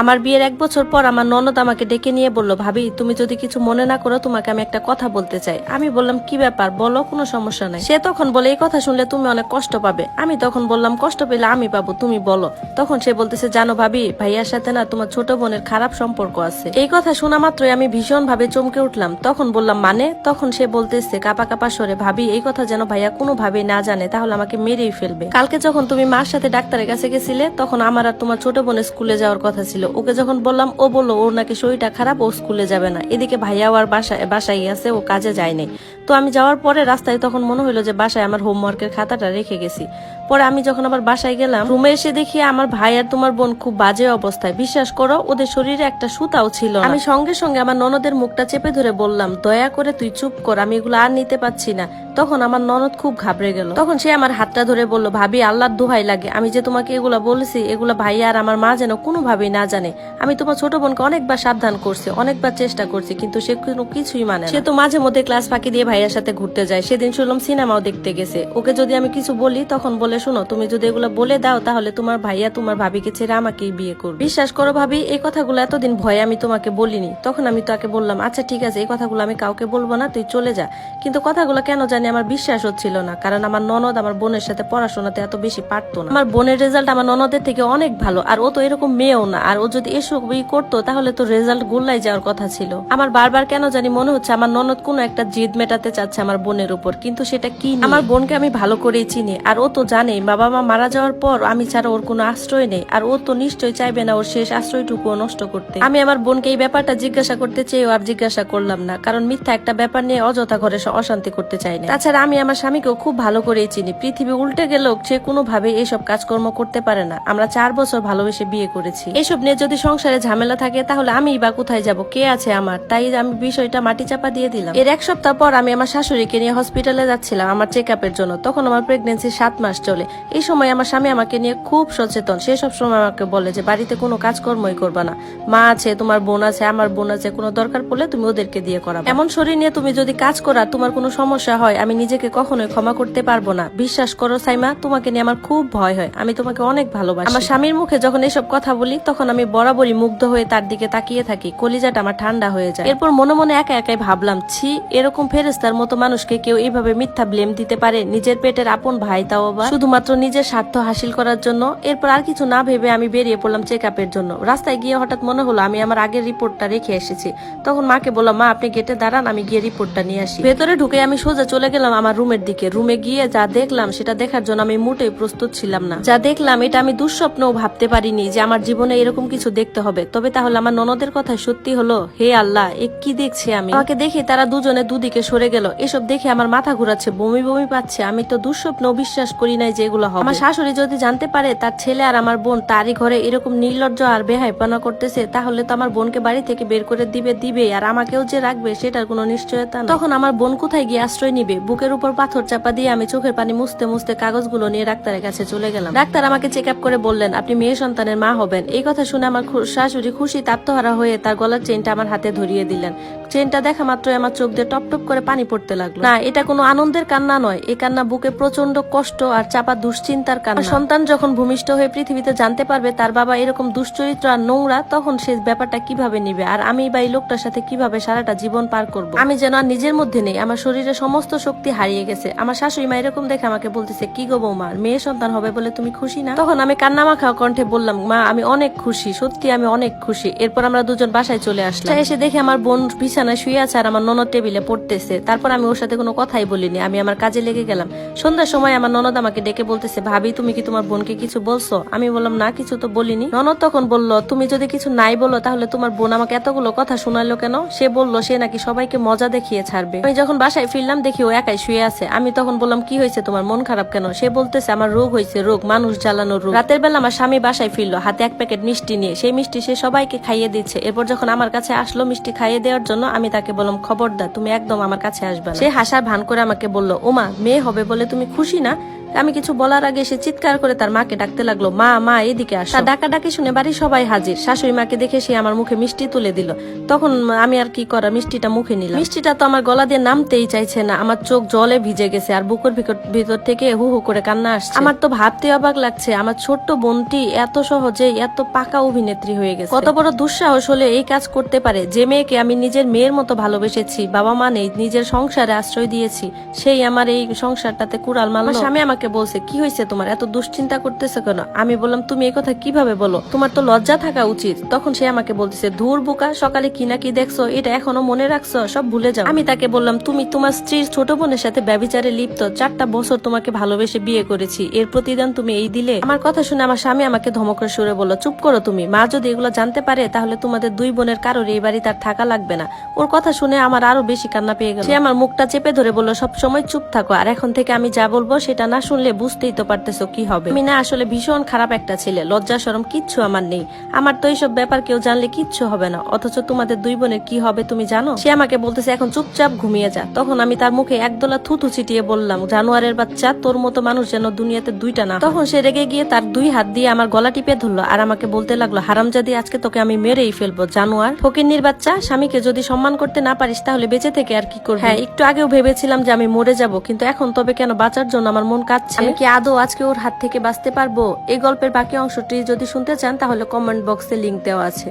আমার বিয়ের 1 বছর পর আমার ননদ আমাকে ডেকে নিয়ে বলল, ভাবি তুমি যদি কিছু মনে না করো তোমাকে আমি একটা কথা বলতে চাই। আমি বললাম কি ব্যাপার বলো, কোনো সমস্যা নাই। সে তখন বলে এই কথা শুনলে তুমি অনেক কষ্ট পাবে। আমি তখন বললাম কষ্ট পেলে আমি পাবো, তুমি বলো। তখন সে বলতেছে, জানো ভাবি, ভাইয়ার সাথে না তোমার ছোট বোনের খারাপ সম্পর্ক আছে। এই কথা শোনা মাত্রই আমি ভীষণ ভাবে চমকে উঠলাম। তখন বললাম মানে? তখন সে বলতেছে কাপা কাপা স্বরে, ভাবি এই কথা যেন ভাইয়া কোনোভাবেই না জানে, তাহলে আমাকে মেরেই ফেলবে। কালকে যখন তুমি মার সাথে ডাক্তারের কাছে গেছিলে তখন আমার আর তোমার ছোট বোনের স্কুলে যাওয়ার কথা ছিল। ওকে যখন বললাম ও বললো ওর নাকি শরীরটা খারাপ, ও স্কুলে যাবে না। এদিকে ভাইয়াও আর বাসায় আছে, ও কাজে যায়নি। তো আমি যাওয়ার পরে রাস্তায় তখন মনে হলো যে বাসায় আমার হোমওয়ার্কের খাতাটা রেখে গেছি। পরে আমি যখন আবার বাসায় গেলাম, রুমে এসে দেখি আমার ভাই আর তোমার বোন খুব বাজে অবস্থায়। বিশ্বাস করো ওদের শরীরে একটা সুতাও ছিল না। আমি সঙ্গে সঙ্গে আমার ননদের মুখটা চেপে ধরে বললাম, দয়া করে তুই চুপ কর, আমি এগুলো আর নিতে পারছি না। তখন আমার ননদ খুব ঘাবড়ে গেল। তখন সে আমার হাতটা ধরে বলল, ভাবি আল্লাহর দোহাই লাগে, আমি যে তোমাকে এগুলা বলেছি এগুলা ভাইয়া আর আমার মা যেন কোনোভাবেই না জানে। আমি তোমার ছোট বোনকে অনেকবার সাবধান করছি, অনেকবার চেষ্টা করছি, কিন্তু সে কোনো কিছুই মানে না। সে তো মাঝে মধ্যে ক্লাস ফাঁকি দিয়ে ভাইয়ার সাথে ঘুরতে যায়। সেদিন শুনলাম সিনেমাও দেখতে গেছে। ওকে যদি আমি কিছু বলি তখন বলে, শোনো তুমি যদি এগুলো বলে দাও তাহলে তোমার ভাইয়া তোমার ভাবিকে ছেড়ে আমাকেই বিয়ে করবে। বিশ্বাস করো ভাবি, এই কথাগুলো এতদিন ভয়ে আমি তোমাকে বলিনি। তখন আমি তাকে বললাম, আচ্ছা ঠিক আছে এই কথাগুলো আমি কাউকে বলবো না, তুই চলে যা। কিন্তু কথাগুলো কেন জানি আমার বিশ্বাস হচ্ছিল না, কারণ আমার ননদ আমার বোনের সাথে পড়াশোনাতে এত বেশি পারতো না। আমার বোনের রেজাল্ট আমার ননদের থেকে অনেক ভালো, আর ও তো এরকম মেয়েও না। আর ও যদি এসবই করতো তাহলে তো রেজাল্ট গোল্লাই যাওয়ার কথা ছিল। আমার বারবার কেন জানি মনে হচ্ছে আমার ননদ কোনো একটা জিদ মেটাতে চাচ্ছে আমার বোনের উপর, কিন্তু সেটা কি? আমার বোনকে আমি ভালো করেই চিনি, আর ও তো জানে বাবা মা মারা যাওয়ার পর আমি ছাড়া ওর কোনো আশ্রয় নেই। আর ও তো নিশ্চয়ই চাইবে না ওর শেষ আশ্রয়টুকু নষ্ট করতে। আমি আমার বোনকে এই ব্যাপারটা জিজ্ঞাসা করতে চেয়েও আর জিজ্ঞাসা করলাম না, কারণ মিথ্যা একটা ব্যাপার নিয়ে অযথা ঘরে অশান্তি করতে চাই না। তাছাড়া আমি আমার স্বামীকেও খুব ভালো করেই চিনি। পৃথিবী উল্টে গেলেও সে কোনোভাবে এইসব কাজকর্ম করতে পারে না। আমরা 4 বছর ভালোবেসে বিয়ে করেছি। এসব নিয়ে যদি সংসারে ঝামেলা থাকে তাহলে আমিই বা কোথায় যাব, কে আছে আমার? তাই আমি বিষয়টা মাটি চাপা দিয়ে দিলাম। এর 1 সপ্তাহ পর আমি আমার শাশুড়িকে নিয়ে হসপিটালে যাচ্ছিলাম আমার চেকআপের জন্য। তখন আমার প্রেগনেন্সি 7 মাস চলে। এই সময় আমার স্বামী আমাকে নিয়ে খুব সচেতন। সে সব সময় আমাকে বলে যে বাড়িতে কোনো কাজকর্মই করবা না, মা আছে, তোমার বোন আছে, আমার বোন আছে, কোনো দরকার পড়লে তুমি ওদেরকে দিয়ে করাবে। এমন শরীর নিয়ে তুমি যদি কাজ করা তোমার কোনো সমস্যা হয়, আমি নিজেকে কখনোই ক্ষমা করতে পারবো না। বিশ্বাস করো সাইমা, তোমাকে নিয়ে আমার খুব ভয় হয়। আমি তোমাকে অনেক ভালোবাসি। আমার স্বামীর মুখে যখন এসব কথা বলি তখন আমি বরাবরই মুগ্ধ হয়ে তার দিকে তাকিয়ে থাকি। কলিজাটা আমার ঠান্ডা হয়ে যায়। এরপর মনে মনে একা একাই ভাবলাম, ছি, এরকম ফেরেস্তার মতো মানুষকে কেউ এইভাবে মিথ্যা ব্লেম দিতে পারে? নিজের পেটের আপন ভাই, তাও আবার শুধুমাত্র নিজের স্বার্থ হাসিল করার জন্য। এরপর আর কিছু না ভেবে আমি বেরিয়ে পড়লাম চেকআপের জন্য। রাস্তায় গিয়ে হঠাৎ মনে হলো আমি আমার আগের রিপোর্টটা রেখে এসেছি। তখন মাকে বললাম, মা আপনি গেটে দাঁড়ান, আমি গিয়ে রিপোর্টটা নিয়ে আসি। ভেতরে ঢুকে আমি সোজা চলে গেলাম আমার রুমের দিকে। রুমে গিয়ে যা দেখলাম সেটা দেখার জন্য আমি মোটেই প্রস্তুত ছিলাম না। যা দেখলাম এটা আমি দুঃস্বপ্নও ভাবতে পারিনি যে আমার জীবনে এরকম কিছু দেখতে হবে। তবে তাহলে আমার ননদের কথা সত্যি হলো? হে আল্লাহ, এ কি দেখছি আমি? আমাকে দেখে তারা দুজনে দুদিকে সরে গেল। এসব দেখে আমার মাথা ঘুরাচ্ছে, বমি বমি পাচ্ছে। আমি তো দুঃস্বপ্নও বিশ্বাস করি নাই যে এগুলো হবে। আমার শাশুড়ি যদি জানতে পারে তার ছেলে আর আমার বোন তারই ঘরে এরকম নির্লজ্জ আর বেহাইপনা করতেছে, তাহলে তো আমার বোনকে বাড়ি থেকে বের করে দিবে, আর আমাকেও যে রাখবে সেটার কোনো নিশ্চয়তা নেই। তখন আমার বোন কোথায় গিয়ে আশ্রয় নিবে? বুকের উপর পাথর চাপা দিয়ে আমি চোখের পানি মুছতে মুছতে কাগজগুলো নিয়ে ডাক্তারের কাছে চলে গেলাম। ডাক্তার আমাকে চেক আপ করে বললেন, আপনি মেয়ে সন্তানের মা হবেন। এই কথা শুনে আমার শাশুড়ি খুশি আত্মহারা হয়ে তার গলার চেনটা আমার হাতে ধরিয়ে দিলেন। চেনটা দেখা মাত্রই আমার চোখ দিয়ে টপ টপ করে পানি পড়তে লাগলো। না, এটা কোনো আনন্দের কান্না নয়, এই কান্না বুকে প্রচন্ড কষ্ট আর চাপা দুশ্চিন্তার কান্না। সন্তান যখন ভূমিষ্ঠ হয়ে পৃথিবীতে জানতে পারবে তার বাবা এরকম দুশ্চরিত্র আর নোংরা, তখন সে ব্যাপারটা কিভাবে নিবে, আর আমি বা এই লোকটার সাথে কিভাবে সারাটা জীবন পার করব? আমি যেন আর নিজের মধ্যে নেই, আমার শরীরে সমস্ত শক্তি হারিয়ে গেছে। আমার শাশুড়ি মা এরকম দেখে আমাকে বলতেছে, কি গো বৌমা, মেয়ে সন্তান হবে বলে তুমি খুশি না? তখন আমি কান্না মাখা কণ্ঠে বললাম, মা আমি অনেক খুশি, সত্যি আমি অনেক খুশি। এরপর আমরা দুজন বাসায় চলে আসলাম। এসে দেখে আমার বোন বিছানায় শুয়ে আছে আর আমার ননদ টেবিলে পড়তেছে। তারপর আমি ওর সাথে কোনো কথাই বলিনি, আমি আমার কাজে লেগে গেলাম। সন্ধ্যার সময় আমার ননদ আমাকে ডেকে বলতেছে, ভাবি তুমি কি তোমার বোনকে কিছু বলছো? আমি বললাম, না কিছু তো বলিনি। ননদ তখন বলল, তুমি যদি কিছু নাই বলো তাহলে তোমার বোন আমাকে এতগুলো কথা শোনালো কেন? সে বললো সে নাকি সবাইকে মজা দেখিয়ে ছাড়বে। আমি যখন বাসায় ফিরলাম দেখি ও একাই শুয়ে আছে। আমি তখন বললাম, কি হয়েছে তোমার, মন খারাপ কেন? সে বলতেছে, আমার রোগ হয়েছে, রোগ মানুষ জ্বালানোর রোগ। রাতের বেলা আমার স্বামী বাসায় ফিরলো হাতে 1 প্যাকেট মিষ্টি নিয়ে। সেই মিষ্টি সে সবাইকে খাইয়ে দিচ্ছে। এরপর যখন আমার কাছে আসলো মিষ্টি খাইয়ে দেওয়ার জন্য, আমি তাকে বললাম, খবরদার তুমি একদম আমার কাছে আসবে না। সে হাসার ভান করে আমাকে বলল, ওমা মেয়ে হবে বলে তুমি খুশি না? আমি কিছু বলার আগে সে চিৎকার করে তার মাকে ডাকতে লাগলো, মা মা এদিকে আসো। তার ডাকাডাকি শুনে বাড়ির সবাই হাজির। শাশুড়ি মাকে দেখে সে আমার মুখে মিষ্টি তুলে দিল। তখন আমি আর কি করা, মিষ্টিটা মুখে নিলাম। মিষ্টিটা তো আমার গলা দিয়ে নামতেই চাইছে না, আমার চোখ জলে ভিজে গেছে আর বুকের ভিতর থেকে হু হু করে কান্না আসছে। আমার তো ভাবতে অবাক লাগছে, আমার ছোট্ট বোনটি এত সহজে এত পাকা অভিনেত্রী হয়ে গেছে। কত বড় দুঃসাহস হলে এই কাজ করতে পারে। যে মেয়েকে আমি নিজের মেয়ের মতো ভালোবেসেছি, বাবা মা নেই, নিজের সংসারে আশ্রয় দিয়েছি, সেই আমার এই সংসারটাতে কুড়াল মারলো। স্বামী আমাকে বলছে, কি হয়েছে তোমার, এত দুশ্চিন্তা করতেছো কেন? আমি বললাম, তুমি এই কথা কিভাবে বলো, তোমার তো লজ্জা থাকা উচিত। তখন সে আমাকে বলতেছে, ধুর বোকা, সকালে কি না কি দেখছো, এটা এখনো মনে রাখছো, সব ভুলে যাও। আমি তাকে বললাম, তুমি তোমার স্ত্রীর ছোট বোনের সাথে ব্যভিচারে লিপ্ত, 4টা বছর তোমাকে ভালোবেসে বিয়ে করেছি, এর প্রতিদান তুমি এই দিলে? আমার কথা শুনে আমার স্বামী আমাকে ধমকের সুরে বলল, চুপ করো তুমি, মা যদি এগুলো জানতে পারে তাহলে তোমাদের 2 বোনের কারোর এই বাড়িতে আর থাকা লাগবে না। ওর কথা শুনে আমার আরো বেশি কান্না পেয়ে গেল। সে আমার মুখটা চেপে ধরে বলল, সব সময় চুপ থাকো, আর এখন থেকে আমি যা বলবো সেটা না শুনলে বুঝতেই তো পারতেছো কি হবে। আমি না আসলে ভীষণ খারাপ একটা ছেলে, লজ্জা শরম কিচ্ছু আমার নেই, আমার তো এইসব ব্যাপার কেউ জানলে কিচ্ছু হবে না, অথচ তোমাদের 2 বোনের কি হবে তুমি জানো? সে আমাকে বলতেছে, এখন চুপচাপ ঘুমিয়ে যা। তখন আমি তার মুখে একদলা থুথু ছিটিয়ে বললাম, জানোয়ারের বাচ্চা, তোর মতো মানুষ যেন দুনিয়াতে 2টা না। তখন সে রেগে গিয়ে তার 2 হাত দিয়ে আমার গলা টিপে ধরলো আর আমাকে বলতে লাগলো, হারামজাদি, আজকে তোকে আমি মেরেই ফেলবো, জানোয়ার, ফকিন্নির বাচ্চা। স্বামীকে যদি সম্মান করতে না পারিস তাহলে বেঁচে থেকে আর কি করবি? হ্যাঁ, একটু আগেও ভেবেছিলাম যে আমি মরে যাব, কিন্তু এখন তবে কেন বাঁচার জন্য আমার মন কাঁদছে। আমি কি আদৌ আজকে ওর হাত থেকে বাঁচতে পারবো? এই গল্পের বাকি অংশটি যদি শুনতে চান তাহলে কমেন্ট বক্সে লিংক দেওয়া আছে।